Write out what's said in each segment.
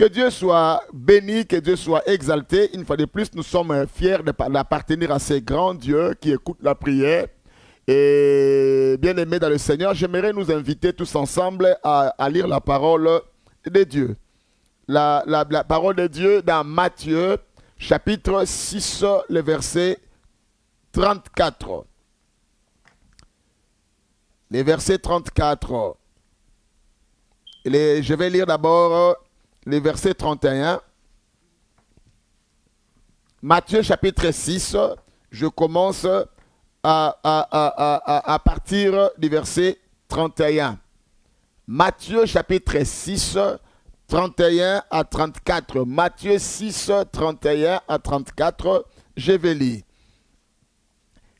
Que Dieu soit béni, que Dieu soit exalté. Une fois de plus, nous sommes fiers d'appartenir à ce grand Dieu qui écoute la prière. Et bien aimés dans le Seigneur, j'aimerais nous inviter tous ensemble à lire la parole de Dieu. La parole de Dieu dans Matthieu, chapitre 6, le verset 34. Les versets 34. Je vais lire d'abord les versets 31. Matthieu chapitre 6, je commence à partir du verset 31. Matthieu chapitre 6, 31 à 34. Matthieu 6, 31 à 34, je vais lire.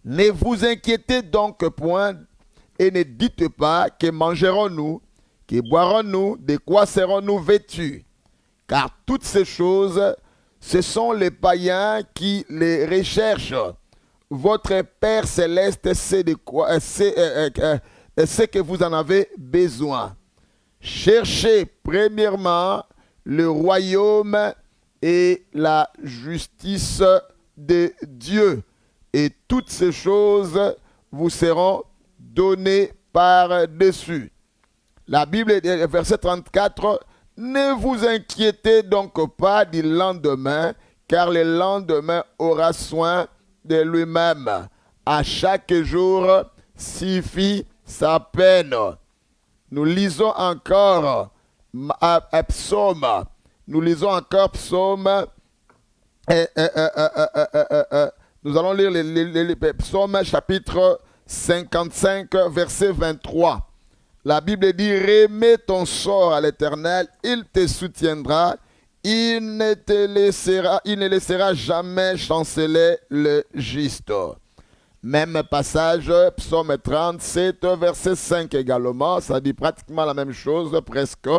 Ne vous inquiétez donc point et ne dites pas que mangerons-nous, que boirons-nous, de quoi serons-nous vêtus? Car toutes ces choses, ce sont les païens qui les recherchent. Votre Père Céleste sait de quoi, sait que vous en avez besoin. Cherchez premièrement le royaume et la justice de Dieu. Et toutes ces choses vous seront données par-dessus. La Bible, verset 34, ne vous inquiétez donc pas du lendemain, car le lendemain aura soin de lui-même. À chaque jour suffit sa peine. Nous lisons encore Psaume. Nous lisons encore Psaume. Nous allons lire les Psaumes chapitre 55, verset 23. La Bible dit, remets ton sort à l'Éternel, il te soutiendra, il ne laissera jamais chanceler le juste. Même passage, psaume 37, verset 5 également, ça dit pratiquement la même chose, presque.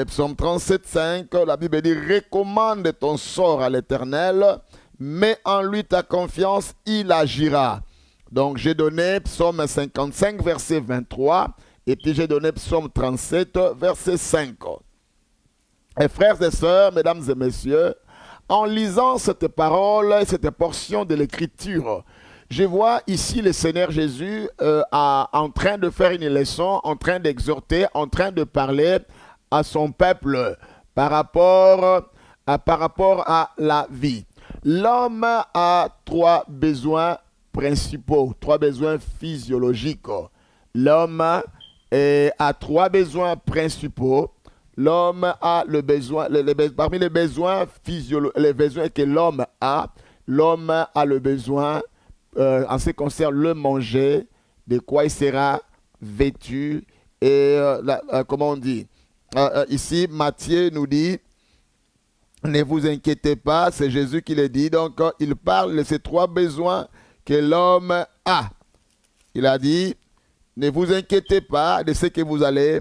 Psaume 37, 5, la Bible dit, recommande ton sort à l'Éternel, mets en lui ta confiance, il agira. Donc, j'ai donné Psaume 55, verset 23, et puis j'ai donné Psaume 37, verset 5. Et frères et sœurs, mesdames et messieurs, en lisant cette parole, cette portion de l'Écriture, je vois ici le Seigneur Jésus en train de faire une leçon, en train d'exhorter, en train de parler à son peuple par rapport à la vie. L'homme a trois besoins principaux, trois besoins physiologiques. L'homme a trois besoins principaux. L'homme a le besoin, parmi les besoins physiologiques, les besoins que l'homme a le besoin, en ce qui concerne le manger, de quoi il sera vêtu, et comment on dit, ici Matthieu nous dit, ne vous inquiétez pas, c'est Jésus qui le dit, donc il parle de ces trois besoins que l'homme a. Il a dit, ne vous inquiétez pas de ce que vous allez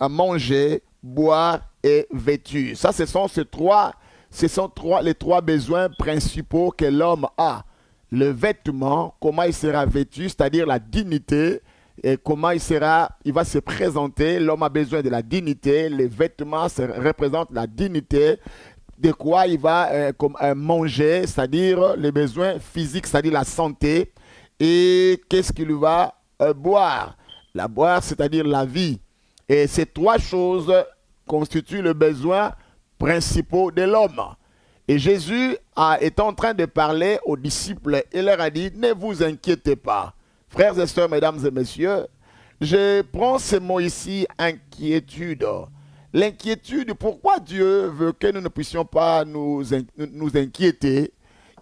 manger, boire et vêtir. Ça, ce sont les trois besoins principaux que l'homme a. Le vêtement, comment il sera vêtu, c'est-à-dire la dignité, et comment il va se présenter. L'homme a besoin de la dignité, les vêtements représentent la dignité, de quoi il va manger, c'est-à-dire les besoins physiques, c'est-à-dire la santé, et qu'est-ce qu'il va boire. La boire, c'est-à-dire la vie. Et ces trois choses constituent le besoin principal de l'homme. Et Jésus est en train de parler aux disciples et leur a dit, ne vous inquiétez pas. Frères et sœurs, mesdames et messieurs, je prends ce mot ici, inquiétude. L'inquiétude, pourquoi Dieu veut que nous ne puissions pas nous inquiéter?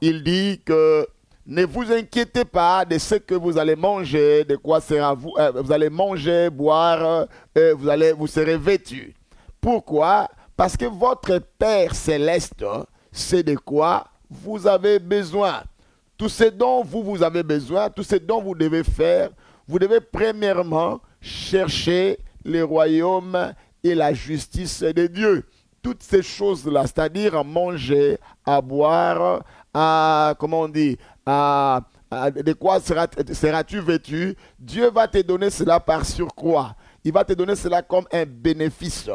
Il dit que ne vous inquiétez pas de ce que vous allez manger, de quoi sera vous allez manger, boire, vous serez vêtus. Pourquoi? Parce que votre Père Céleste sait de quoi vous avez besoin. Tout ce dont vous avez besoin, tout ce dont vous devez faire, vous devez premièrement chercher le royaume et la justice de Dieu. Toutes ces choses-là, c'est-à-dire à manger, à boire, de quoi seras-tu vêtu? Dieu va te donner cela par surcroît. Il va te donner cela comme un bénéfice.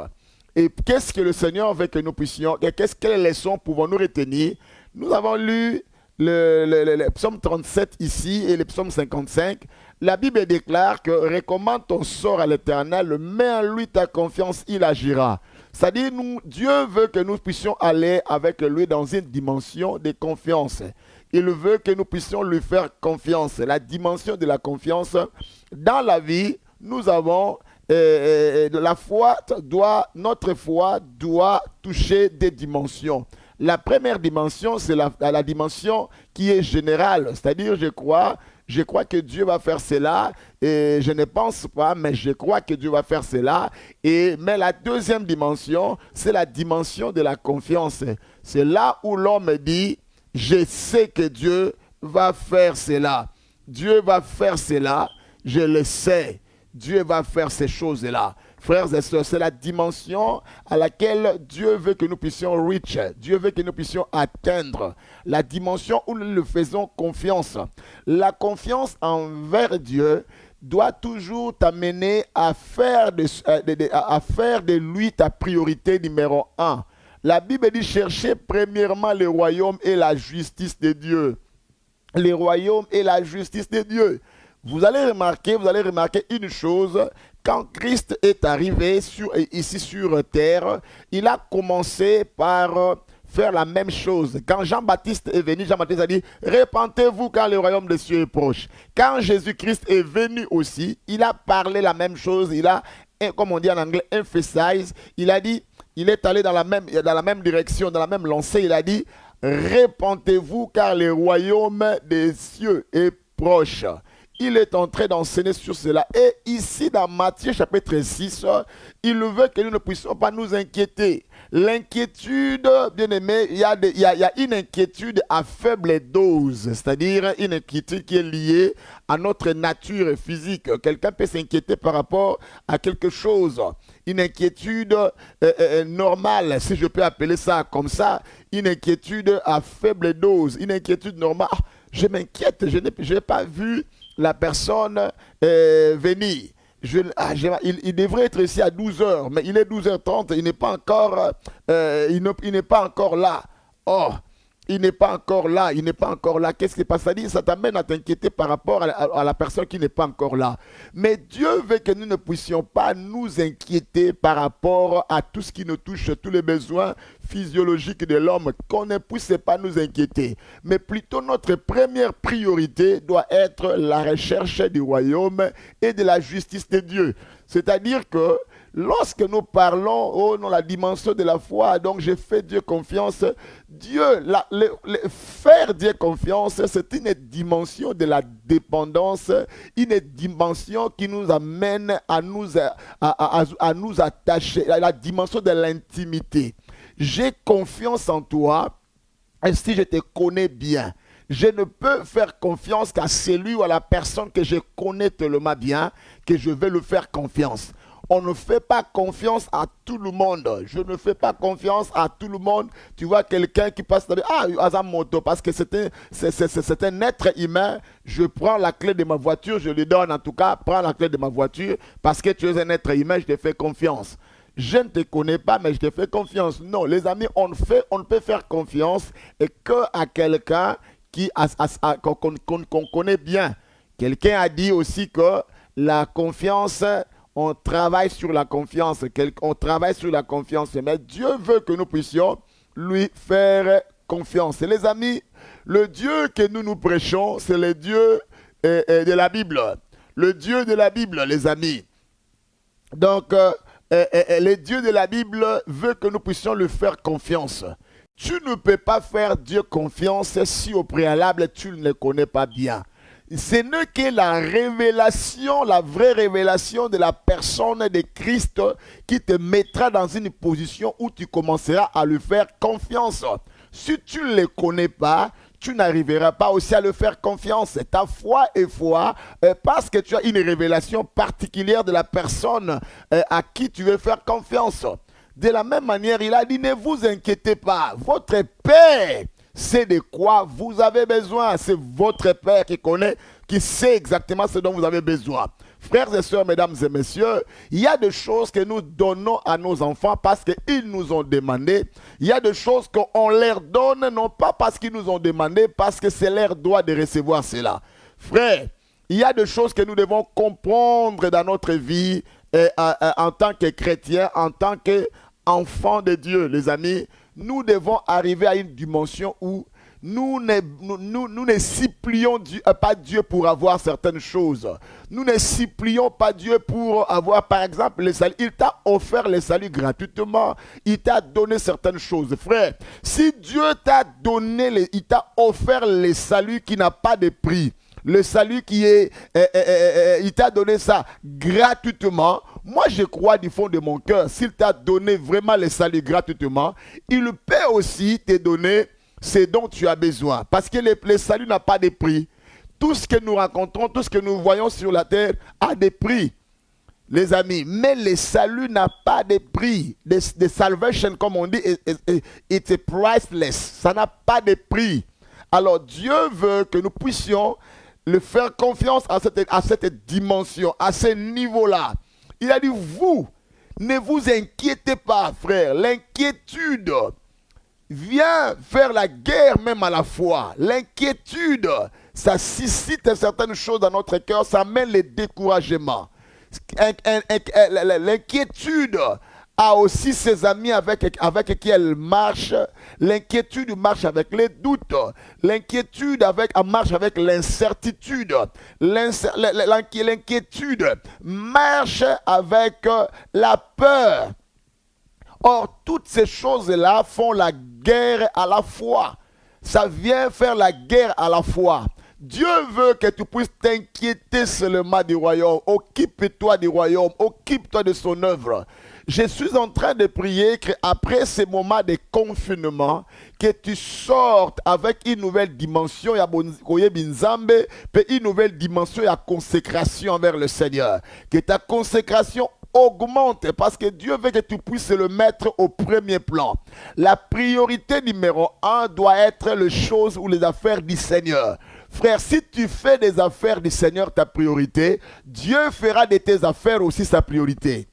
Et qu'est-ce que le Seigneur veut que nous puissions, quelles leçons pouvons-nous retenir? Nous avons lu le psaume 37 ici et le psaume 55. La Bible déclare que recommande ton sort à l'Éternel, mets en lui ta confiance, il agira. C'est-à-dire, Dieu veut que nous puissions aller avec lui dans une dimension de confiance. Il veut que nous puissions lui faire confiance. La dimension de la confiance, dans la vie, nous avons notre foi doit toucher des dimensions. La première dimension, c'est la dimension qui est générale. C'est-à-dire, je crois que Dieu va faire cela, et je ne pense pas, mais je crois que Dieu va faire cela. Mais la deuxième dimension, c'est la dimension de la confiance. C'est là où l'homme dit, je sais que Dieu va faire cela. Dieu va faire cela, je le sais. Dieu va faire ces choses-là. Frères et sœurs, c'est la dimension à laquelle Dieu veut que nous puissions reach. Dieu veut que nous puissions atteindre. La dimension où nous lui faisons confiance. La confiance envers Dieu doit toujours t'amener à faire de lui ta priorité numéro 1. La Bible dit chercher premièrement le royaume et la justice de Dieu. Le royaume et la justice de Dieu. Vous allez remarquer une chose, quand Christ est arrivé ici sur terre, il a commencé par faire la même chose. Quand Jean-Baptiste est venu, Jean-Baptiste a dit, repentez-vous car le royaume des cieux est proche. Quand Jésus-Christ est venu aussi, il a parlé la même chose, il a, comme on dit en anglais, emphasize, il a dit, il est allé dans la même direction, dans la même lancée, il a dit, repentez-vous car le royaume des cieux est proche. Il est en train d'enseigner sur cela. Et ici, dans Matthieu chapitre 6, il veut que nous ne puissions pas nous inquiéter. L'inquiétude, bien aimé, il y a une inquiétude à faible dose, c'est-à-dire une inquiétude qui est liée à notre nature physique. Quelqu'un peut s'inquiéter par rapport à quelque chose. Une inquiétude normale, si je peux appeler ça comme ça, une inquiétude à faible dose, une inquiétude normale. Ah, je m'inquiète, je n'ai pas vu la personne venir. Il devrait être ici à 12h, mais il est 12h30, il n'est pas encore, il n'est pas encore là. Oh, il n'est pas encore là, il n'est pas encore là. Qu'est-ce qui passe? Ça t'amène à t'inquiéter par rapport à la personne qui n'est pas encore là. Mais Dieu veut que nous ne puissions pas nous inquiéter par rapport à tout ce qui nous touche, tous les besoins physiologiques de l'homme, qu'on ne puisse pas nous inquiéter. Mais plutôt notre première priorité doit être la recherche du royaume et de la justice de Dieu. C'est-à-dire que lorsque nous parlons la dimension de la foi, donc je fais Dieu confiance, faire Dieu confiance, c'est une dimension de la dépendance, une dimension qui nous amène à nous attacher, la dimension de l'intimité. J'ai confiance en toi, et si je te connais bien, je ne peux faire confiance qu'à celui ou à la personne que je connais tellement bien, que je vais lui faire confiance. On ne fait pas confiance à tout le monde. Je ne fais pas confiance à tout le monde. Tu vois quelqu'un qui passe à moto parce que c'est un être humain. Je prends la clé de ma voiture, je lui donne en tout cas, prends la clé de ma voiture parce que tu es un être humain, je te fais confiance. Je ne te connais pas, mais je te fais confiance. Non, les amis, on ne peut faire confiance qu'à quelqu'un qu'on connaît bien. Quelqu'un a dit aussi que la confiance, on travaille sur la confiance. On travaille sur la confiance. Mais Dieu veut que nous puissions lui faire confiance. Et les amis, le Dieu que nous prêchons, c'est le Dieu de la Bible. Le Dieu de la Bible, les amis. Donc, le Dieu de la Bible veut que nous puissions lui faire confiance. Tu ne peux pas faire Dieu confiance si au préalable tu ne le connais pas bien. Ce n'est que la révélation, la vraie révélation de la personne de Christ qui te mettra dans une position où tu commenceras à lui faire confiance. Si tu ne le connais pas, tu n'arriveras pas aussi à le faire confiance. Ta foi est foi parce que tu as une révélation particulière de la personne à qui tu veux faire confiance. De la même manière, il a dit, ne vous inquiétez pas, votre Père sait de quoi vous avez besoin. C'est votre Père qui connaît, qui sait exactement ce dont vous avez besoin. Frères et sœurs, mesdames et messieurs, il y a des choses que nous donnons à nos enfants parce qu'ils nous ont demandé. Il y a des choses qu'on leur donne, non pas parce qu'ils nous ont demandé, parce que c'est leur droit de recevoir cela. Frères, il y a des choses que nous devons comprendre dans notre vie en tant que chrétiens, en tant qu'enfants de Dieu, les amis. Nous devons arriver à une dimension où nous ne supplions pas Dieu pour avoir certaines choses. Nous ne supplions pas Dieu pour avoir, par exemple, le salut. Il t'a offert le salut gratuitement. Il t'a donné certaines choses. Frère, si Dieu t'a donné, il t'a offert le salut qui n'a pas de prix, le salut qui est, il t'a donné ça gratuitement. Moi, je crois du fond de mon cœur, s'il t'a donné vraiment le salut gratuitement, il peut aussi te donner ce dont tu as besoin. Parce que le salut n'a pas de prix. Tout ce que nous rencontrons, tout ce que nous voyons sur la terre a des prix, les amis. Mais le salut n'a pas de prix. The salvation, comme on dit, it's priceless. Ça n'a pas de prix. Alors, Dieu veut que nous puissions le faire confiance à cette dimension, à ce niveau-là. Il a dit, vous, ne vous inquiétez pas, frère. L'inquiétude vient faire la guerre même à la foi. L'inquiétude, ça suscite certaines choses dans notre cœur, ça mène le découragement. L'inquiétude a aussi ses amis avec qui elle marche. L'inquiétude marche avec les doutes. L'inquiétude marche avec l'incertitude. L'inquiétude marche avec la peur. Or, toutes ces choses-là font la guerre à la foi. Ça vient faire la guerre à la foi. Dieu veut que tu puisses t'inquiéter seulement du royaume. Occupe-toi du royaume. Occupe-toi de son œuvre. Je suis en train de prier qu'après ces moments de confinement, que tu sortes avec une nouvelle dimension, une nouvelle dimension et consécration envers le Seigneur. Que ta consécration augmente parce que Dieu veut que tu puisses le mettre au premier plan. La priorité numéro 1 doit être les choses ou les affaires du Seigneur. Frère, si tu fais des affaires du Seigneur ta priorité, Dieu fera de tes affaires aussi sa priorité.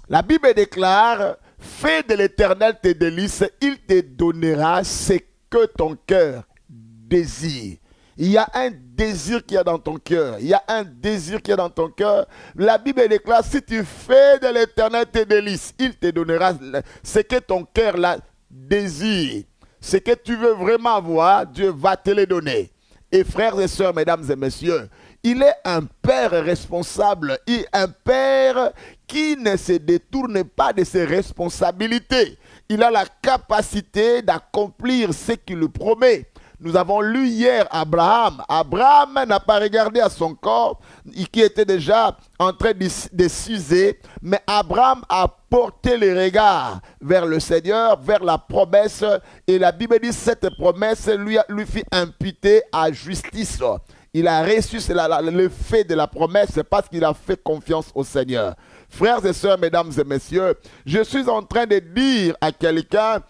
La Bible déclare, fais de l'Éternel tes délices, il te donnera ce que ton cœur désire. Il y a un désir qui est dans ton cœur. Il y a un désir qui est dans ton cœur. La Bible déclare, si tu fais de l'Éternel tes délices, il te donnera ce que ton cœur désire. Ce que tu veux vraiment avoir, Dieu va te le donner. Et frères et sœurs, mesdames et messieurs, il est un père responsable, un père qui ne se détourne pas de ses responsabilités. Il a la capacité d'accomplir ce qu'il lui promet. Nous avons lu hier Abraham. Abraham n'a pas regardé à son corps, qui était déjà en train de s'user, mais Abraham a porté les regards vers le Seigneur, vers la promesse, et la Bible dit que cette promesse lui fit imputer à justice. Il a reçu le fait de la promesse parce qu'il a fait confiance au Seigneur. Frères et sœurs, mesdames et messieurs, je suis en train de dire à quelqu'un,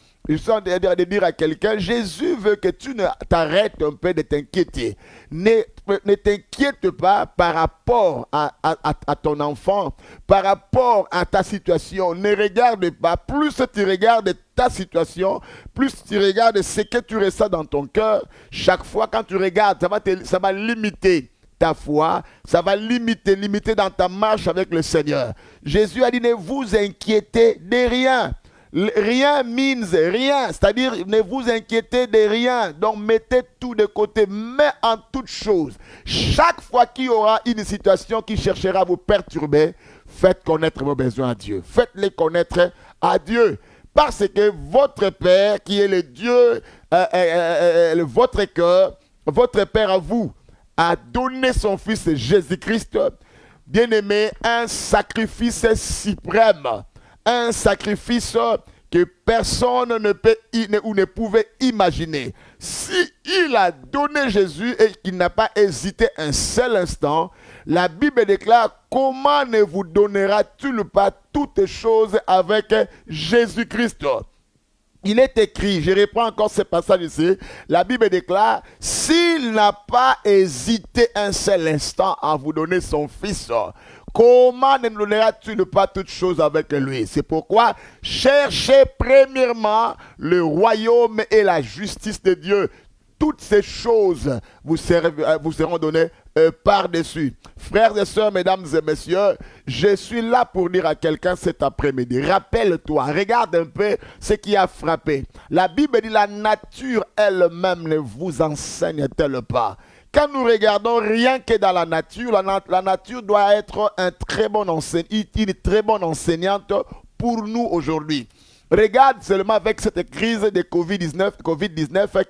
Jésus veut que tu ne t'arrêtes un peu de t'inquiéter. Ne t'inquiète pas par rapport à ton enfant, par rapport à ta situation. Ne regarde pas. Plus tu regardes ta situation, plus tu regardes ce que tu ressens dans ton cœur. Chaque fois quand tu regardes, ça va limiter ta foi, ça va limiter dans ta marche avec le Seigneur. Jésus a dit, ne vous inquiétez de rien. Rien means rien, c'est-à-dire ne vous inquiétez de rien. Donc mettez tout de côté, mais en toute chose, chaque fois qu'il y aura une situation qui cherchera à vous perturber, faites connaître vos besoins à Dieu. Faites-les connaître à Dieu. Parce que votre Père, qui est le Dieu, votre cœur, votre Père à vous, a donné son Fils Jésus-Christ, bien-aimé, un sacrifice suprême. Un sacrifice que personne ne peut ou ne pouvait imaginer. Si il a donné Jésus et qu'il n'a pas hésité un seul instant, la Bible déclare, comment ne vous donnera-t-il pas toutes choses avec Jésus-Christ? Il est écrit, je reprends encore ce passage ici, la Bible déclare, s'il n'a pas hésité un seul instant à vous donner son fils, comment ne nous donnera-t-il pas toutes choses avec lui? C'est pourquoi cherchez premièrement le royaume et la justice de Dieu. Toutes ces choses vous seront données par-dessus. Frères et sœurs, mesdames et messieurs, je suis là pour dire à quelqu'un cet après-midi, rappelle-toi, regarde un peu ce qui a frappé. La Bible dit, la nature elle-même ne vous enseigne-t-elle pas? Quand nous regardons rien que dans la nature, la nature doit être une très bonne enseignante pour nous aujourd'hui. Regarde seulement avec cette crise de COVID-19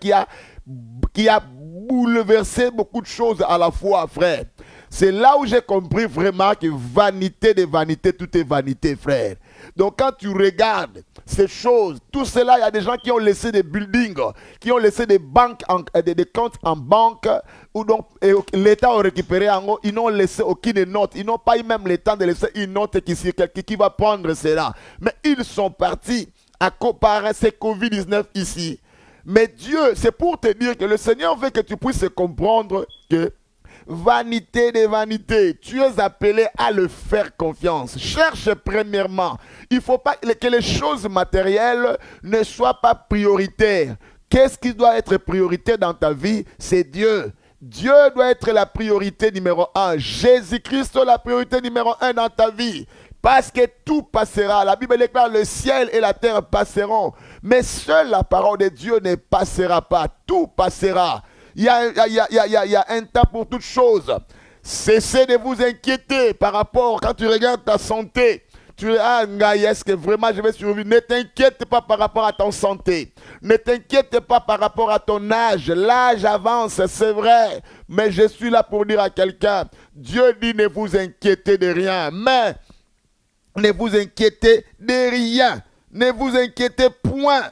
qui a bouleversé beaucoup de choses à la fois, frère. C'est là où j'ai compris vraiment que vanité de vanité, tout est vanité, frère. Donc quand tu regardes ces choses, tout cela, il y a des gens qui ont laissé des buildings, qui ont laissé des banques, des comptes en banque, où donc l'État a récupéré en haut, ils n'ont laissé aucune note, ils n'ont pas eu même le temps de laisser une note qui va prendre cela. Mais ils sont partis à comparer ces Covid-19 ici. Mais Dieu, c'est pour te dire que le Seigneur veut que tu puisses comprendre que vanité de vanité, tu es appelé à le faire confiance. Cherche premièrement. Il ne faut pas que les choses matérielles ne soient pas prioritaires. Qu'est-ce qui doit être priorité dans ta vie? C'est Dieu. Dieu doit être la priorité numéro 1. Jésus-Christ est la priorité numéro 1 dans ta vie. Parce que tout passera. La Bible déclare le ciel et la terre passeront. Mais seule la parole de Dieu ne passera pas. Tout passera. Il y a un temps pour toutes choses. Cessez de vous inquiéter par rapport, quand tu regardes ta santé. Tu dis, ah, est-ce que vraiment je vais survivre? Ne t'inquiète pas par rapport à ton santé. Ne t'inquiète pas par rapport à ton âge. L'âge avance, c'est vrai. Mais je suis là pour dire à quelqu'un, Dieu dit ne vous inquiétez de rien. Mais ne vous inquiétez de rien. Ne vous inquiétez point.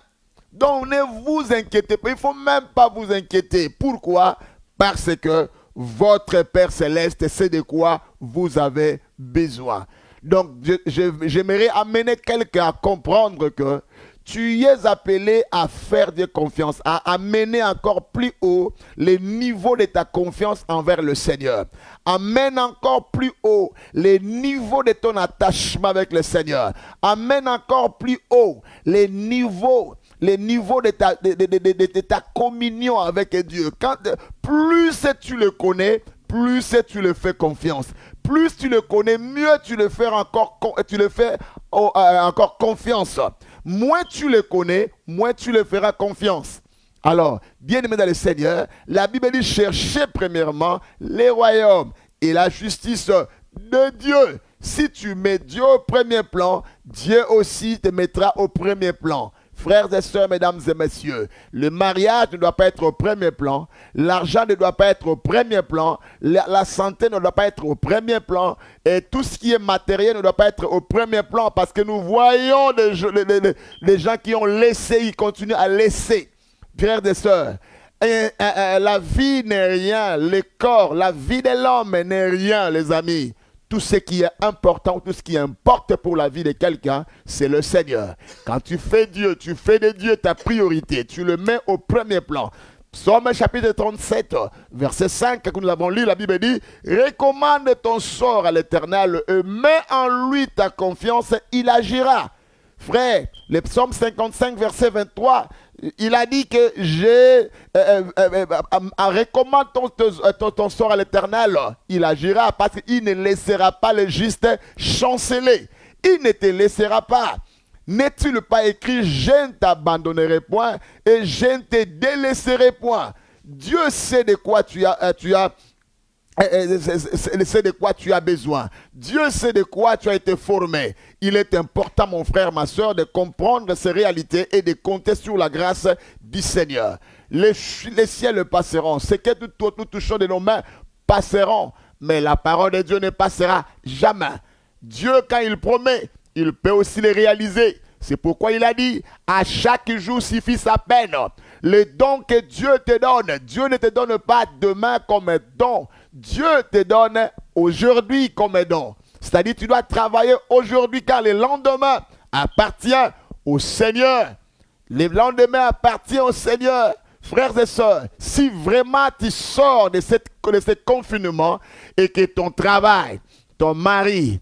Donc ne vous inquiétez pas. Il ne faut même pas vous inquiéter. Pourquoi? Parce que votre Père Céleste sait de quoi vous avez besoin. Donc j'aimerais amener quelqu'un à comprendre que tu es appelé à faire de confiance, à amener encore plus haut les niveaux de ta confiance envers le Seigneur. Amène encore plus haut les niveaux de ton attachement avec le Seigneur. Amène encore plus haut les niveaux de ta communion avec Dieu. Plus tu le connais, plus tu le fais confiance. Plus tu le connais, mieux tu le fais encore confiance. Moins tu le connais, moins tu le feras confiance. Alors, bien-aimé dans le Seigneur, la Bible dit cherchez premièrement les royaumes et la justice de Dieu. Si tu mets Dieu au premier plan, Dieu aussi te mettra au premier plan. Frères et sœurs, mesdames et messieurs, le mariage ne doit pas être au premier plan, l'argent ne doit pas être au premier plan, la santé ne doit pas être au premier plan, et tout ce qui est matériel ne doit pas être au premier plan, parce que nous voyons les gens qui ont laissé, ils continuent à laisser. Frères et sœurs, la vie n'est rien, le corps, la vie de l'homme n'est rien, les amis. Tout ce qui est important, tout ce qui importe pour la vie de quelqu'un, c'est le Seigneur. Quand tu fais Dieu, tu fais de Dieu ta priorité. Tu le mets au premier plan. Psaume chapitre 37, verset 5, que nous avons lu, la Bible dit « Recommande ton sort à l'Éternel et mets en lui ta confiance, il agira. » Frère, le psaume 55, verset 23, il a dit que recommande ton sort à l'Éternel, il agira parce qu'il ne laissera pas le juste chanceler. Il ne te laissera pas. N'est-il pas écrit, je ne t'abandonnerai point et je ne te délaisserai point. Dieu sait de quoi tu sait de quoi tu as besoin. Dieu sait de quoi tu as été formé. Il est important, mon frère, ma soeur, de comprendre ces réalités et de compter sur la grâce du Seigneur. Les ciels passeront. Ce que nous touchons de nos mains passeront. Mais la parole de Dieu ne passera jamais. Dieu, quand il promet, il peut aussi les réaliser. C'est pourquoi il a dit, à chaque jour suffit sa peine. Le don que Dieu te donne, Dieu ne te donne pas demain comme un don. Dieu te donne aujourd'hui comme un don. C'est-à-dire tu dois travailler aujourd'hui car le lendemain appartient au Seigneur. Le lendemain appartient au Seigneur. Frères et sœurs, si vraiment tu sors de ce confinement et que ton travail, ton mari,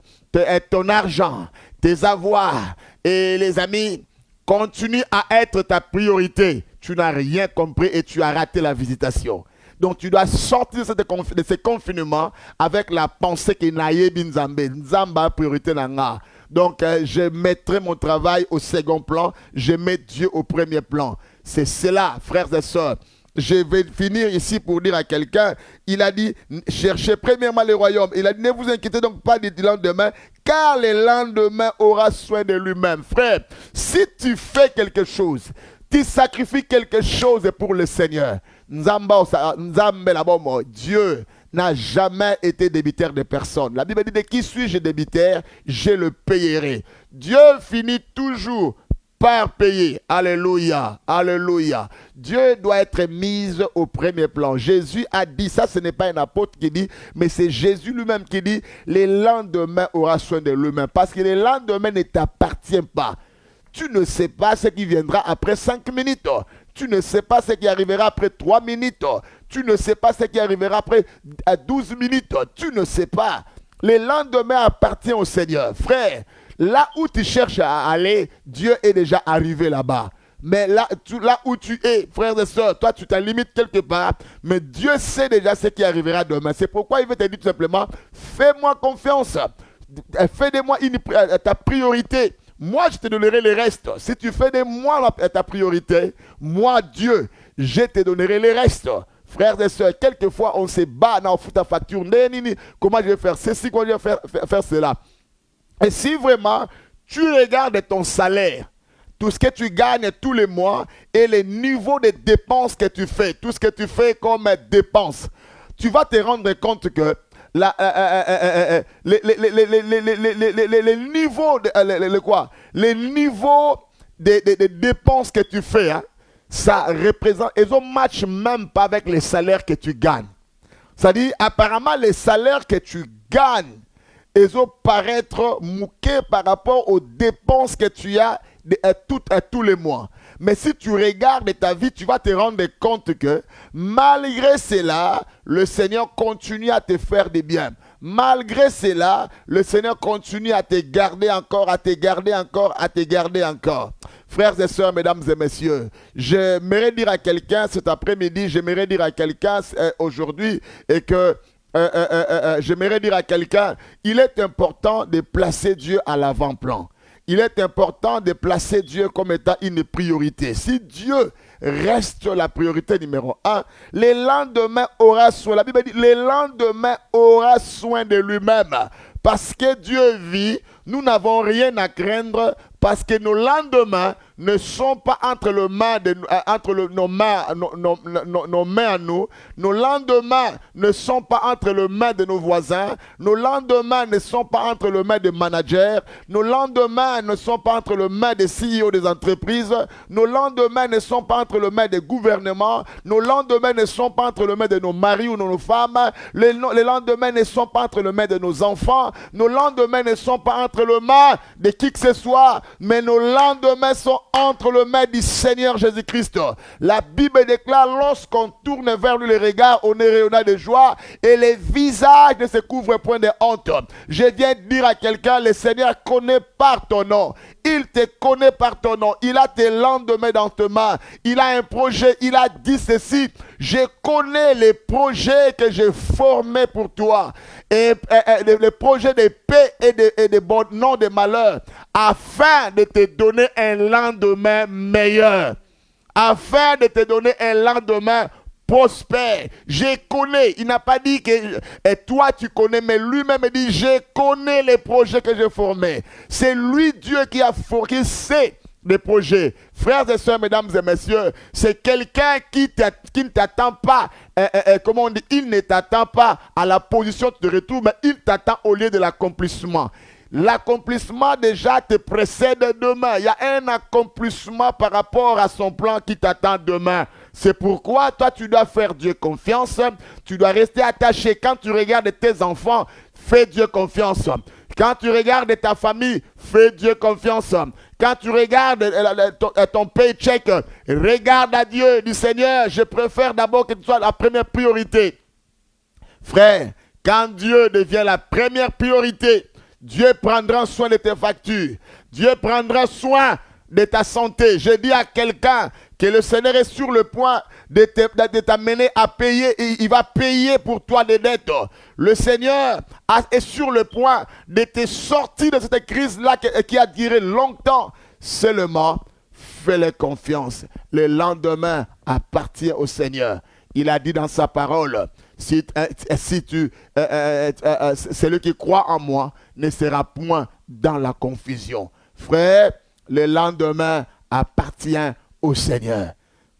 ton argent, tes avoirs et les amis continuent à être ta priorité, tu n'as rien compris et tu as raté la visitation. Donc tu dois sortir de ce confinement avec la pensée que Nayebi Nzambe, Nzamba priorité nanga. Donc je mettrai mon travail au second plan, je mets Dieu au premier plan. C'est cela, frères et sœurs. Je vais finir ici pour dire à quelqu'un, il a dit, cherchez premièrement le royaume. Il a dit, ne vous inquiétez donc pas du lendemain, car le lendemain aura soin de lui-même. Frère, si tu fais quelque chose, tu sacrifies quelque chose pour le Seigneur, Dieu n'a jamais été débiteur de personne. La Bible dit, de qui suis-je débiteur? Je le payerai. Dieu finit toujours par payer. Alléluia, alléluia. Dieu doit être mis au premier plan. Jésus a dit, ça ce n'est pas un apôtre qui dit, mais c'est Jésus lui-même qui dit, le lendemain aura soin de lui-même. Parce que le lendemain ne t'appartient pas. Tu ne sais pas ce qui viendra après 5 minutes. Tu ne sais pas ce qui arrivera après 3 minutes. Tu ne sais pas ce qui arrivera après 12 minutes. Tu ne sais pas. Le lendemain appartient au Seigneur. Frère, là où tu cherches à aller, Dieu est déjà arrivé là-bas. Mais là où tu es, frères et sœurs, toi tu t'en limites quelque part, mais Dieu sait déjà ce qui arrivera demain. C'est pourquoi il veut te dire tout simplement, fais-moi confiance. Fais de moi ta priorité. Moi, je te donnerai le reste. Si tu fais de moi ta priorité, moi, Dieu, je te donnerai le reste. Frères et sœurs, quelquefois, on se bat dans ta facture. Comment je vais faire ceci, comment je vais faire cela. Et si vraiment, tu regardes ton salaire, tout ce que tu gagnes tous les mois et les niveaux de dépenses que tu fais, tout ce que tu fais comme dépenses, tu vas te rendre compte que les niveaux de dépenses que tu fais, hein, ça représente, ils ne matchent même pas avec les salaires que tu gagnes. C'est-à-dire, apparemment, les salaires que tu gagnes, ils vont paraître mouqués par rapport aux dépenses que tu as tous les mois. Mais si tu regardes ta vie, tu vas te rendre compte que malgré cela, le Seigneur continue à te faire du bien. Malgré cela, le Seigneur continue à te garder encore, à te garder encore, à te garder encore. Frères et sœurs, mesdames et messieurs, j'aimerais dire à quelqu'un cet après-midi, j'aimerais dire à quelqu'un aujourd'hui, et que j'aimerais dire à quelqu'un, il est important de placer Dieu à l'avant-plan. Il est important de placer Dieu comme étant une priorité. Si Dieu reste la priorité numéro 1, le lendemain aura soin. La Bible dit, le lendemain aura soin de lui-même. Parce que Dieu vit, nous n'avons rien à craindre parce que nos lendemains ne sont pas entre nos mains à nous. Nos lendemains ne sont pas entre les mains de nos voisins. Nos lendemains ne sont pas entre les mains des managers. Nos lendemains ne sont pas entre les mains des CEO des entreprises. Nos lendemains ne sont pas entre les mains des gouvernements. Nos lendemains ne sont pas entre les mains de nos maris ou de nos femmes. Les lendemains ne sont pas entre les mains de nos enfants. Nos lendemains ne sont pas entre les mains de qui que ce soit. Mais nos lendemains sont entre les mains du Seigneur Jésus-Christ. La Bible déclare, lorsqu'on tourne vers lui les regards, on est rayonnant de joie et les visages ne se couvrent point de honte. Je viens de dire à quelqu'un, le Seigneur connaît par ton nom. Il te connaît par ton nom. Il a tes lendemains dans tes mains. Il a un projet. Il a dit ceci. Je connais les projets que j'ai formés pour toi. Et les projets de paix et de bon nom de malheur. Afin de te donner un lendemain meilleur. Afin de te donner un lendemain prospère. Je connais. Il n'a pas dit que toi tu connais, mais lui-même dit je connais les projets que j'ai formés. C'est lui Dieu qui sait les projets. Frères et sœurs, mesdames et messieurs, c'est quelqu'un qui ne t'attend pas, comment on dit, il ne t'attend pas à la position de retour, mais il t'attend au lieu de l'accomplissement. L'accomplissement déjà te précède demain. Il y a un accomplissement par rapport à son plan qui t'attend demain. C'est pourquoi toi tu dois faire Dieu confiance. Tu dois rester attaché. Quand tu regardes tes enfants, fais Dieu confiance. Quand tu regardes ta famille, fais Dieu confiance. Quand tu regardes ton paycheck, regarde à Dieu, dis Seigneur, je préfère d'abord que tu sois la première priorité. Frère, quand Dieu devient la première priorité, Dieu prendra soin de tes factures. Dieu prendra soin de ta santé. Je dis à quelqu'un que le Seigneur est sur le point de t'amener à payer. Il va payer pour toi des dettes. Le Seigneur est sur le point de te sortir de cette crise-là qui a duré longtemps. Seulement, fais-le confiance. Le lendemain appartient au Seigneur. Il a dit dans sa parole, celui qui croit en moi ne sera point dans la confusion. Frère, le lendemain appartient au Seigneur.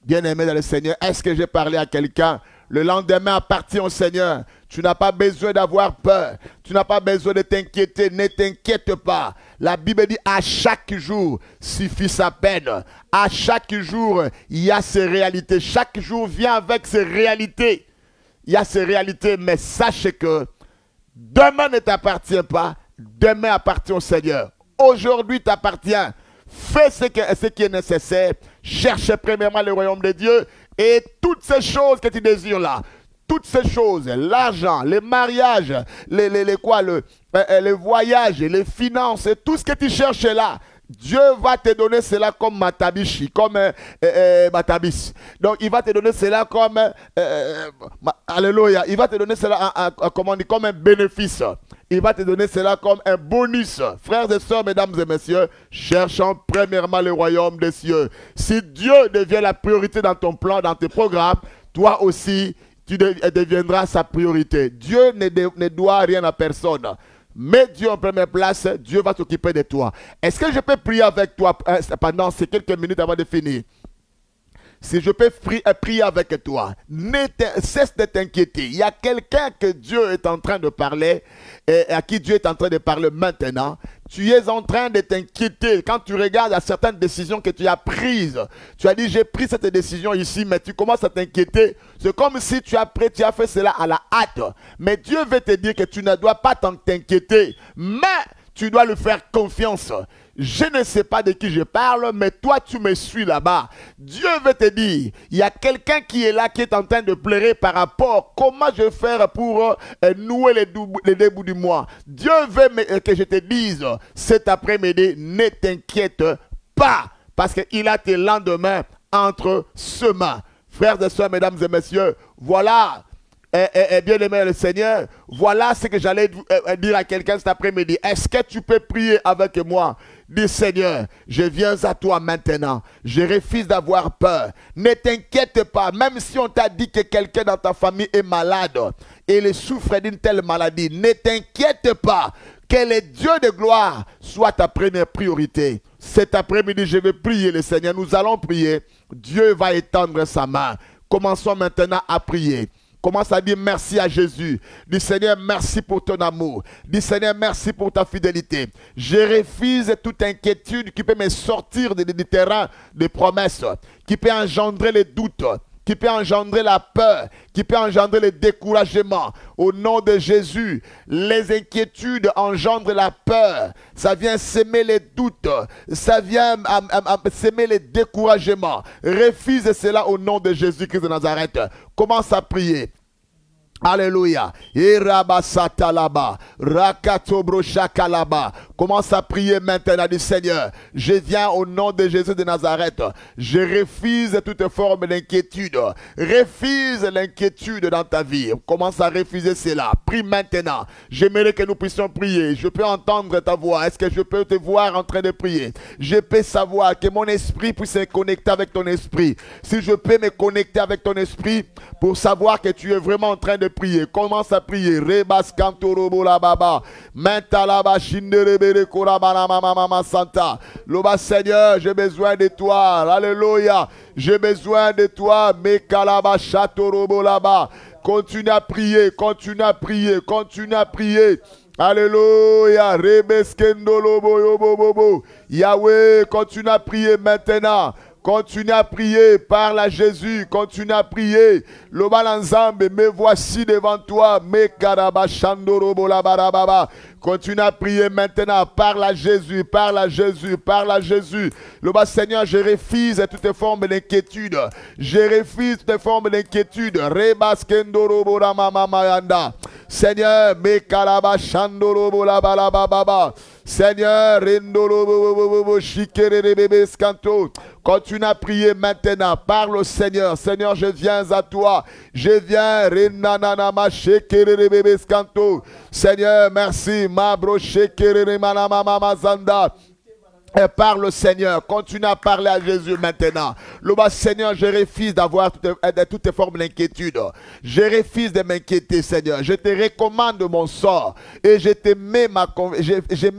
Bien-aimé dans le Seigneur, est-ce que j'ai parlé à quelqu'un? Le lendemain appartient au Seigneur. Tu n'as pas besoin d'avoir peur. Tu n'as pas besoin de t'inquiéter. Ne t'inquiète pas. La Bible dit à chaque jour suffit sa peine. À chaque jour, il y a ses réalités. Chaque jour vient avec ses réalités. Il y a ces réalités, mais sache que demain ne t'appartient pas. Demain appartient au Seigneur. Aujourd'hui t'appartient. Fais ce qui est nécessaire. Cherche premièrement le royaume de Dieu et toutes ces choses que tu désires là. Toutes ces choses, l'argent, les mariages, les voyages, les finances, tout ce que tu cherches là, Dieu va te donner cela comme matabishi, comme matabis. Donc il va te donner cela comme alléluia. Il va te donner cela comme un bénéfice. Il va te donner cela comme un bonus. Frères et sœurs, mesdames et messieurs, cherchons premièrement le royaume des cieux. Si Dieu devient la priorité dans ton plan, dans tes programmes, toi aussi, tu deviendras sa priorité. Dieu ne doit rien à personne. Mets Dieu en première place, Dieu va s'occuper de toi. Est-ce que je peux prier avec toi pendant ces quelques minutes avant de finir? Si je peux prier avec toi, cesse de t'inquiéter. Il y a quelqu'un que Dieu est en train de parler, et à qui Dieu est en train de parler maintenant. Tu es en train de t'inquiéter quand tu regardes à certaines décisions que tu as prises. Tu as dit, j'ai pris cette décision ici, mais tu commences à t'inquiéter. C'est comme si tu as fait cela à la hâte. Mais Dieu veut te dire que tu ne dois pas t'inquiéter, mais tu dois lui faire confiance. Je ne sais pas de qui je parle, mais toi, tu me suis là-bas. Dieu veut te dire, il y a quelqu'un qui est là, qui est en train de pleurer par rapport à comment je vais faire pour nouer les deux bouts du mois. Dieu veut que je te dise cet après-midi, ne t'inquiète pas, parce qu'il a tes lendemains entre ses mains. Frères et sœurs, mesdames et messieurs, voilà. Bien aimé le Seigneur, voilà ce que j'allais dire à quelqu'un cet après-midi. Est-ce que tu peux prier avec moi? Dis Seigneur, je viens à toi maintenant. Je refuse d'avoir peur. Ne t'inquiète pas, même si on t'a dit que quelqu'un dans ta famille est malade et il souffre d'une telle maladie, ne t'inquiète pas. Que le Dieu de gloire soit ta première priorité. Cet après-midi, je vais prier le Seigneur. Nous allons prier. Dieu va étendre sa main. Commençons maintenant à prier. Commence à dire merci à Jésus. Dis Seigneur, merci pour ton amour. Dis Seigneur, merci pour ta fidélité. Je refuse toute inquiétude qui peut me sortir du terrain des promesses, qui peut engendrer les doutes, qui peut engendrer la peur, qui peut engendrer le découragement. Au nom de Jésus, les inquiétudes engendrent la peur. Ça vient s'aimer les doutes. Ça vient s'aimer les découragements. Refuse cela au nom de Jésus-Christ de Nazareth. Commence à prier. Alléluia. Commence à prier maintenant du Seigneur. Je viens au nom de Jésus de Nazareth. Je refuse toute forme d'inquiétude. Refuse l'inquiétude dans ta vie. Commence à refuser cela. Prie maintenant. J'aimerais que nous puissions prier. Je peux entendre ta voix. Est-ce que je peux te voir en train de prier? Je peux savoir que mon esprit puisse se connecter avec ton esprit. Si je peux me connecter avec ton esprit pour savoir que tu es vraiment en train de prier. Commence à prier. Rebas kantorobo la baba. Mentalaba shinderebere korabana mama santa. Loba Seigneur, j'ai besoin de toi. Alléluia. J'ai besoin de toi. Mekalaba chatorobo là-bas. Continue à prier. Continue à prier. Continue à prier. Alléluia. Rebeskendolo boyo bobo. Yahweh, continue à prier maintenant. Continue à prier, parle à Jésus, continue à prier. Le balanzambe, me voici devant toi, me karabashandorobolababa. Continue à prier maintenant, parle à Jésus, parle à Jésus, parle à Jésus. Le bas Seigneur, je refuse toutes formes d'inquiétude. Je refuse toutes formes d'inquiétude. Rebaskendorobolamamamayanda. Seigneur, me karabashandorobolababa. Seigneur, continue à prier maintenant. Parle au Seigneur. Seigneur, je viens à toi. Je viens. Seigneur, merci. Et parle au Seigneur. Continue à parler à Jésus maintenant. Le bas Seigneur, je refuse d'avoir toutes formes d'inquiétude. Je refuse de m'inquiéter, Seigneur. Je te recommande mon sort. Et je mets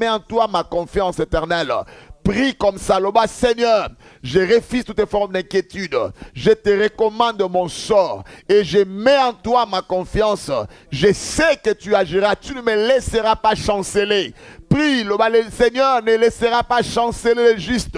en toi ma confiance éternelle. Prie comme ça, le bas Seigneur, je refuse toutes formes d'inquiétude. Je te recommande mon sort et je mets en toi ma confiance. Je sais que tu agiras, tu ne me laisseras pas chanceler. Prie, le Seigneur ne laissera pas chanceler le juste.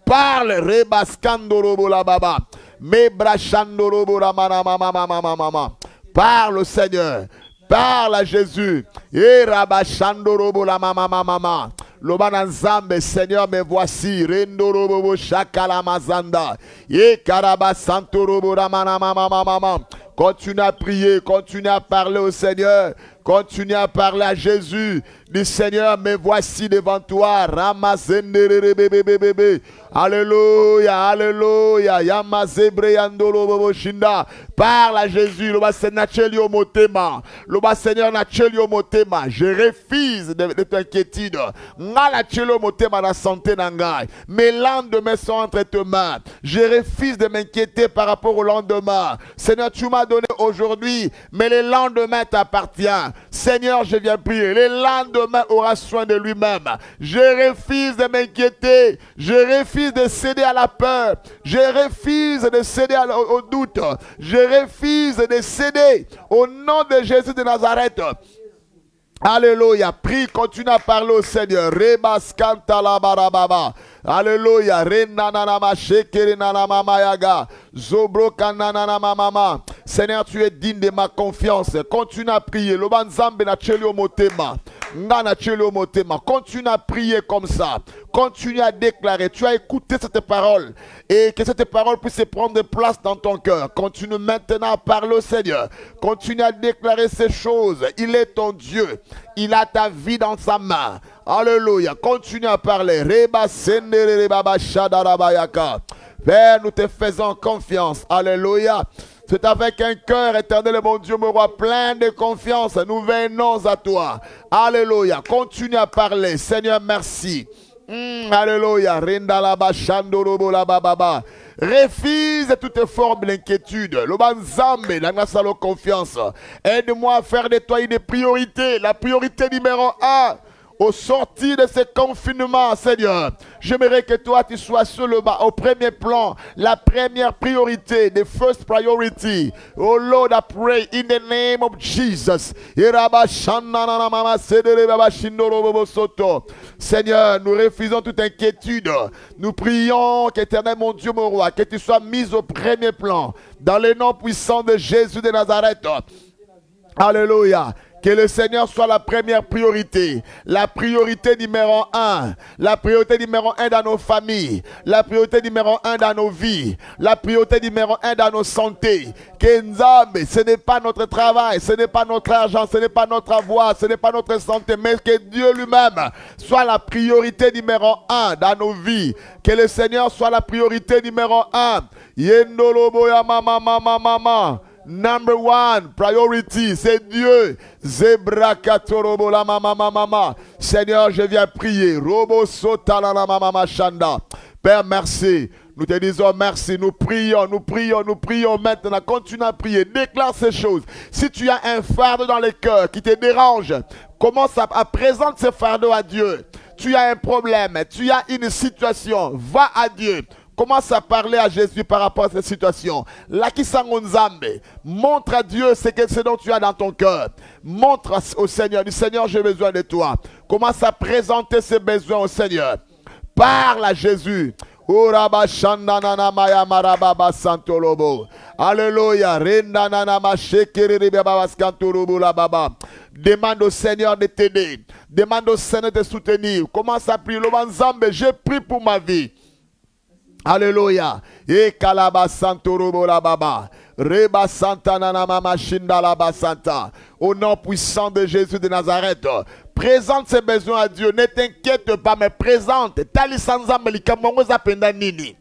Parle, rebaskandorobolababa. Mebrachandorobolamamamamamamama. Parle au Seigneur. Parle à Jésus. Et rabashandorobolamamamamama. Lobananzambe, Seigneur, me voici. Rendorobobo shakalamazanda. Et karabasantorobolamamamamamama. Continue à prier, continue à parler au Seigneur. Continue à parler à Jésus. Dis Seigneur, me voici devant toi. Ramazenderebebebebe. Alléluia, alléluia. Yamazebreyandolo shinda. Parle à Jésus. Le bas Seigneur motema. Le bas Seigneur nachelio motema. Je refuse de t'inquiétude. Ngala chelo motema la santé nangai. Mes lendemains sont entre tes mains. Je refuse de m'inquiéter par rapport au lendemain. Seigneur, tu m'as donné aujourd'hui, mais le lendemain t'appartient. Seigneur, je viens prier. Le lendemain aura soin de lui-même. Je refuse de m'inquiéter. Je refuse de céder à la peur. Je refuse de céder au doute. Je refuse de céder au nom de Jésus de Nazareth. Alléluia. Prie, continue à parler au Seigneur. Rebaskanta la barababa. Alléluia. Renanama shekerinanama mayaga. Zobro kananama mama. Seigneur, tu es digne de ma confiance. Continue à prier. Lobanzambe na chelio motema. Ngana chelio motema. Continue à prier comme ça. Continue à déclarer. Tu as écouté cette parole. Et que cette parole puisse prendre place dans ton cœur. Continue maintenant à parler au Seigneur. Continue à déclarer ces choses. Il est ton Dieu. Il a ta vie dans sa main. Alléluia. Continue à parler. Père, nous te faisons confiance. Alléluia. C'est avec un cœur éternel, mon Dieu, mon roi, plein de confiance. Nous venons à toi. Alléluia. Continue à parler. Seigneur, merci. Alléluia. Refuse toute forme d'inquiétude. Confiance. Aide-moi à faire de toi une priorité. La priorité numéro 1. Au sortir de ce confinement, Seigneur, j'aimerais que toi, tu sois sur le bas, au premier plan, la première priorité, the first priority. Oh Lord, I pray in the name of Jesus. Seigneur, nous refusons toute inquiétude. Nous prions qu'éternel, mon Dieu, mon roi, que tu sois mis au premier plan, dans le nom puissant de Jésus de Nazareth. Alléluia. Que le Seigneur soit la première priorité. La priorité numéro 1. La priorité numéro 1 dans nos familles. La priorité numéro 1 dans nos vies. La priorité numéro 1 dans nos santé. Que Nzambe, ce n'est pas notre travail, ce n'est pas notre argent, ce n'est pas notre avoir, ce n'est pas notre santé, mais que Dieu lui-même soit la priorité numéro 1 dans nos vies. Que le Seigneur soit la priorité numéro 1. Yendoloboya mama mama mama. Number 1, priority, c'est Dieu. Zebra katorobo la mama mama. Seigneur, je viens prier. Robo sota la mama shanda. Père, merci. Nous te disons merci. Nous prions, nous prions, nous prions maintenant. Continue à prier. Déclare ces choses. Si tu as un fardeau dans le cœur qui te dérange, commence à présenter ce fardeau à Dieu. Tu as un problème, tu as une situation, va à Dieu. Commence à parler à Jésus par rapport à cette situation. Montre à Dieu ce dont tu as dans ton cœur. Montre au Seigneur. Dis Seigneur, j'ai besoin de toi. Commence à présenter ses besoins au Seigneur. Parle à Jésus. Uraba shandanana maya marababa santolobo. Alléluia. Rendanana mashekere baba skanturubu la baba. Demande au Seigneur de t'aider. Demande au Seigneur de te soutenir. Commence à prier. Lobanzambe, je prie pour ma vie. Alléluia. Et kalaba santorobo la baba. Reba santa nanama machinda la basanta. Au nom puissant de Jésus de Nazareth. Présente ses besoins à Dieu. Ne t'inquiète pas, mais présente. Tali sanzambe likamongo zapenda nini.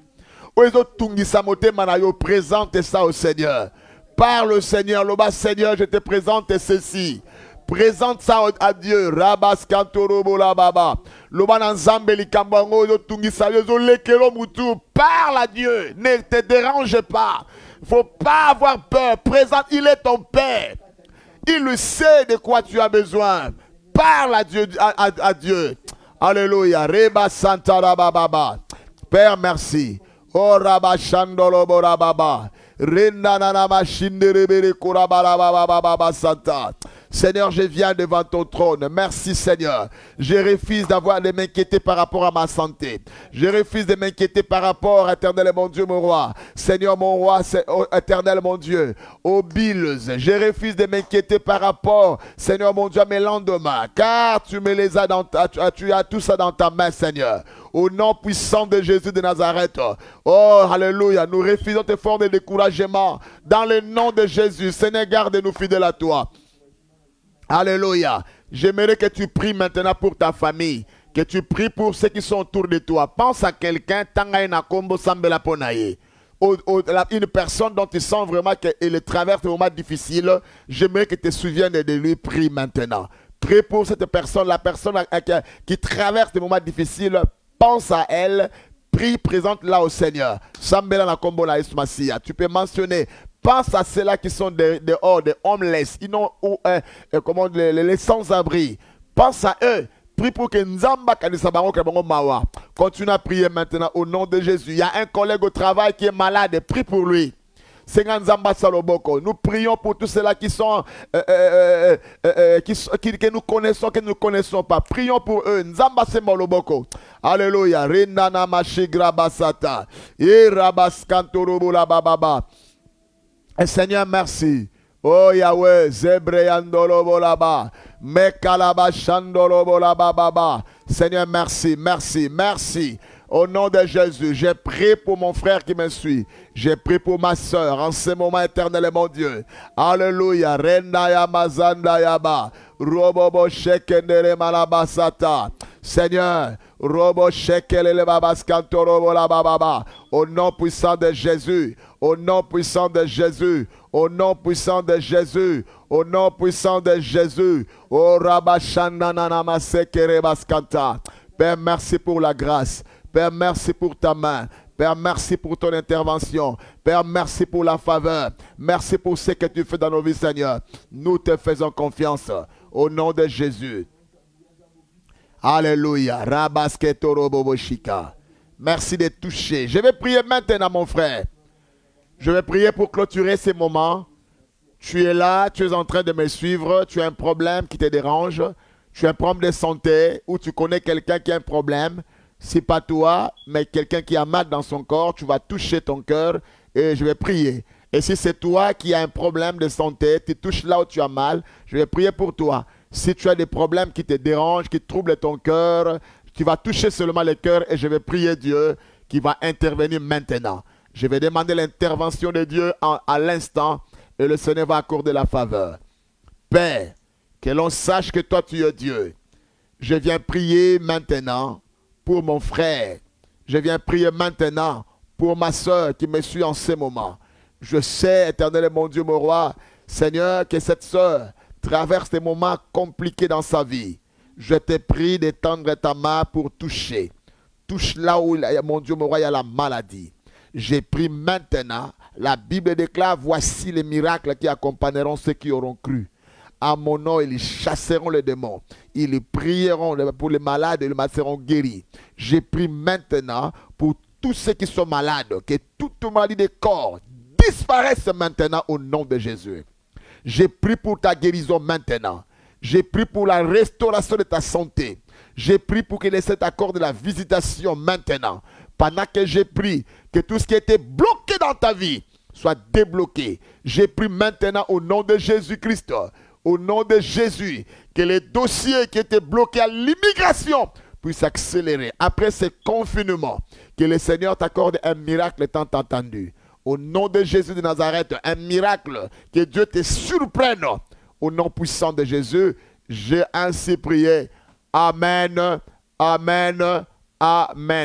Oezo tungisa mote manayo. Présente ça au Seigneur. Parle au Seigneur. Loba Seigneur, je te présente ceci. Présente ça à Dieu. Rabas kantorobo la baba. Lobananzambe likambango yo tungisa yo lekelo mutu. Parle à Dieu. Ne te dérange pas. Il ne faut pas avoir peur. Présente, il est ton Père. Il le sait de quoi tu as besoin. Parle à Dieu. À Dieu. Alléluia. Reba santa rababa. Père, merci. Oh rabba shandolo borababa. Seigneur, je viens devant ton trône. Merci Seigneur. Je refuse d'avoir de m'inquiéter par rapport à ma santé. Je refuse de m'inquiéter par rapport, éternel mon Dieu, mon roi. Seigneur, mon roi, éternel mon Dieu, aux billes. Je refuse de m'inquiéter par rapport, Seigneur, mon Dieu, à mes lendemains. Car tu me les as tu as tout ça dans ta main, Seigneur. Au nom puissant de Jésus de Nazareth. Oh, alléluia. Nous refusons tes formes de découragement. Dans le nom de Jésus. Seigneur, garde-nous fidèles à toi. Alléluia. J'aimerais que tu pries maintenant pour ta famille. Que tu pries pour ceux qui sont autour de toi. Pense à quelqu'un. Une personne dont tu sens vraiment qu'elle traverse des moments difficiles. J'aimerais que tu te souviennes de lui. Prie maintenant. Prie pour cette personne. La personne qui traverse des moments difficiles. Pense à elle, prie, présente-la au Seigneur. Tu peux mentionner, pense à ceux-là qui sont dehors, des homeless, ils n'ont les sans-abri. Pense à eux. Prie pour que Nzamba Kanisabango Kabongo Mawa. Continue à prier maintenant au nom de Jésus. Il y a un collègue au travail qui est malade. Prie pour lui. Nous prions pour tous ceux-là qui sont que nous connaissons, que nous ne connaissons pas. Prions pour eux. Nzamba Semoloboko. Alléluia. Renana Mashigra Basata. Et Rabaskantorobo la Bababa. Seigneur, merci. Oh Yahweh, Zebreyandolobo là-bas. Mekalaba Shandolobo là-bas. Seigneur, merci, merci, merci. Au nom de Jésus, j'ai prié pour mon frère qui me suit. J'ai prié pour ma soeur en ce moment éternel, mon Dieu. Alléluia. Rendaya mazanda yaba. Robobo shekendere malabasata. Seigneur, robo shekele babascantorobo la bababa. Au nom puissant de Jésus. Au nom puissant de Jésus. Au nom puissant de Jésus. Au nom puissant de Jésus. O rabashanana masekere baskanta. Père, merci pour la grâce. Père, merci pour ta main. Père, merci pour ton intervention. Père, merci pour la faveur. Merci pour ce que tu fais dans nos vies, Seigneur. Nous te faisons confiance. Au nom de Jésus. Alléluia. Merci de toucher. Je vais prier maintenant, mon frère. Je vais prier pour clôturer ces moments. Tu es là, tu es en train de me suivre. Tu as un problème qui te dérange. Tu as un problème de santé ou tu connais quelqu'un qui a un problème. Si pas toi, mais quelqu'un qui a mal dans son corps, tu vas toucher ton cœur et je vais prier. Et si c'est toi qui as un problème de santé, tu touches là où tu as mal, je vais prier pour toi. Si tu as des problèmes qui te dérangent, qui troublent ton cœur, tu vas toucher seulement le cœur et je vais prier Dieu qui va intervenir maintenant. Je vais demander l'intervention de Dieu à l'instant et le Seigneur va accorder la faveur. Père, que l'on sache que toi tu es Dieu. Je viens prier maintenant pour mon frère. Je viens prier maintenant pour ma soeur qui me suit en ce moment. Je sais, éternel mon Dieu, mon roi, Seigneur, que cette soeur traverse des moments compliqués dans sa vie. Je te prie d'étendre ta main pour toucher. Touche là où, mon Dieu, mon roi, il y a la maladie. J'ai pris maintenant, la Bible déclare, voici les miracles qui accompagneront ceux qui auront cru. À mon nom, ils chasseront les démons. Ils prieront pour les malades et ils seront guéris. J'ai pris maintenant pour tous ceux qui sont malades, que toute maladie des corps disparaisse maintenant au nom de Jésus. J'ai pris pour ta guérison maintenant. J'ai pris pour la restauration de ta santé. J'ai pris pour qu'il ait cet accord de la visitation maintenant. pendant que j'ai pris, que tout ce qui était bloqué dans ta vie soit débloqué. J'ai pris maintenant au nom de Jésus-Christ, au nom de Jésus, que les dossiers qui étaient bloqués à l'immigration puissent accélérer. Après ce confinement, que le Seigneur t'accorde un miracle tant entendu. Au nom de Jésus de Nazareth, un miracle, que Dieu te surprenne. Au nom puissant de Jésus, j'ai ainsi prié. Amen, amen, amen.